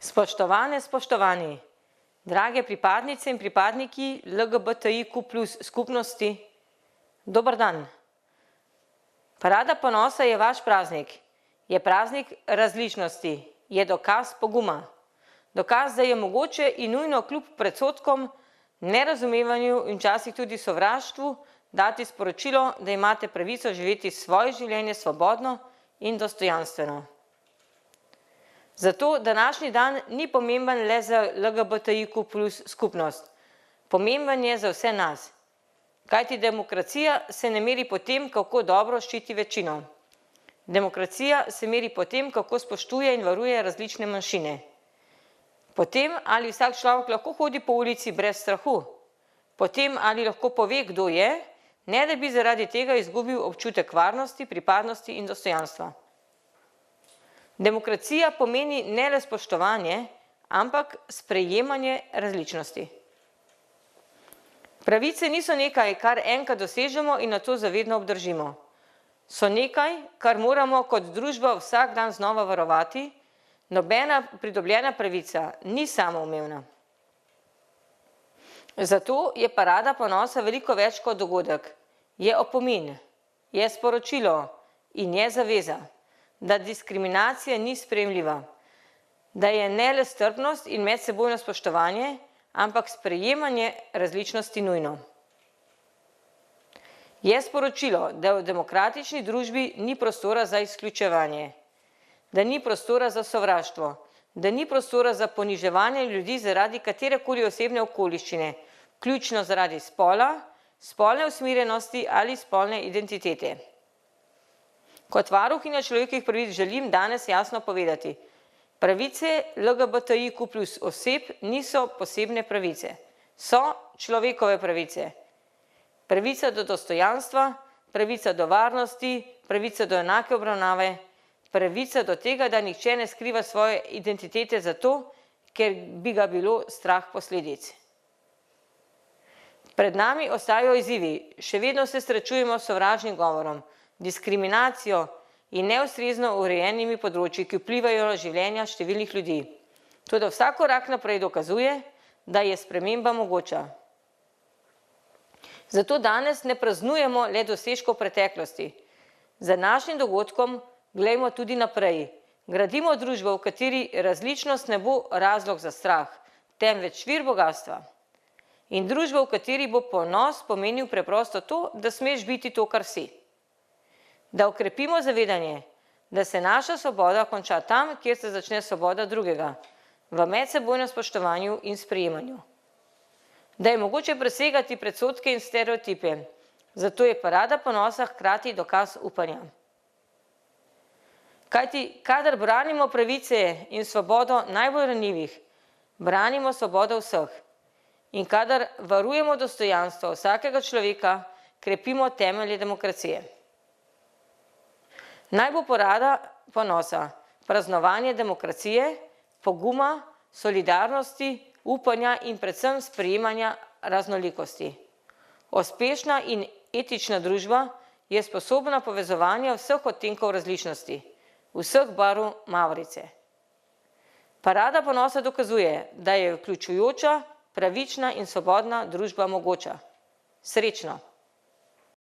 Spoštovane, spoštovani, drage pripadnice in pripadniki LGBTIQ+ skupnosti, dober dan. Parada ponosa je vaš praznik, je praznik različnosti, je dokaz poguma. Dokaz, da je mogoče in nujno kljub predsodkom, nerazumevanju in včasih tudi sovraštvu dati sporočilo, da imate pravico živeti svoje življenje svobodno in dostojanstveno. Zato današnji dan ni pomemben le za LGBTIQ+ skupnost, pomemben je za vse nas. Kajti demokracija se ne meri po tem, kako dobro ščiti večino. Demokracija se meri po tem, kako spoštuje in varuje različne manjšine. Po tem, ali vsak človek lahko hodi po ulici brez strahu. Po tem, ali lahko pove, kdo je, ne da bi zaradi tega izgubil občutek varnosti, pripadnosti in dostojanstva. Demokracija pomeni ne le spoštovanje, ampak sprejemanje različnosti. Pravice niso nekaj, kar enkrat dosežemo in nato zavedno obdržimo. So nekaj, kar moramo kot družba vsak dan znova varovati. Nobena pridobljena pravica ni samoumevna. Zato je parada ponosa veliko več kot dogodek. Je opomin, je sporočilo in je zaveza, da diskriminacija ni sprejemljiva, da je ne le strpnost in medsebojno spoštovanje, ampak sprejemanje različnosti nujno. Je sporočilo, da v demokratični družbi ni prostora za izključevanje, da ni prostora za sovraštvo, da ni prostora za poniževanje ljudi zaradi katerekoli osebne okoliščine, vključno zaradi spola, spolne usmerjenosti ali spolne identitete. Kot varuhinja človekovih pravic želim danes jasno povedati, pravice LGBTIQ+ oseb niso posebne pravice, so človekove pravice. Pravica do dostojanstva, pravica do varnosti, pravica do enake obravnave, pravica do tega, da nihče ne skriva svoje identitete zato, ker bi ga bilo strah posledic. Pred nami ostajajo izzivi, še vedno se srečujemo s sovražnim govorom, diskriminacijo in neustrezno urejenimi področji, ki vplivajo na življenja številnih ljudi. Toda vsak korak naprej dokazuje, da je sprememba mogoča. Zato danes ne praznujemo le dosežkov preteklosti. Z današnjim dogodkom glejmo tudi naprej. Gradimo družbo, v kateri različnost ne bo razlog za strah, temveč vir bogastva. In družbo, v kateri bo ponos pomenil preprosto to, da smeš biti to, kar si. Da okrepimo zavedanje, da se naša svoboda konča tam, kjer se začne svoboda drugega, v medsebojnem spoštovanju in sprejemanju. Da je mogoče presegati predsodke in stereotipe, zato je parada ponosa hkrati dokaz upanja. Kajti, kadar branimo pravice in svobodo najbolj ranljivih, branimo svobodo vseh. In kadar varujemo dostojanstvo vsakega človeka, krepimo temelje demokracije. Naj bo parada ponosa praznovanje demokracije, poguma, solidarnosti, upanja in predvsem sprejemanja raznolikosti. Uspešna in etična družba je sposobna povezovanja vseh odtenkov različnosti, vseh barv mavrice. Parada ponosa dokazuje, da je vključujoča, pravična in svobodna družba mogoča. Srečno!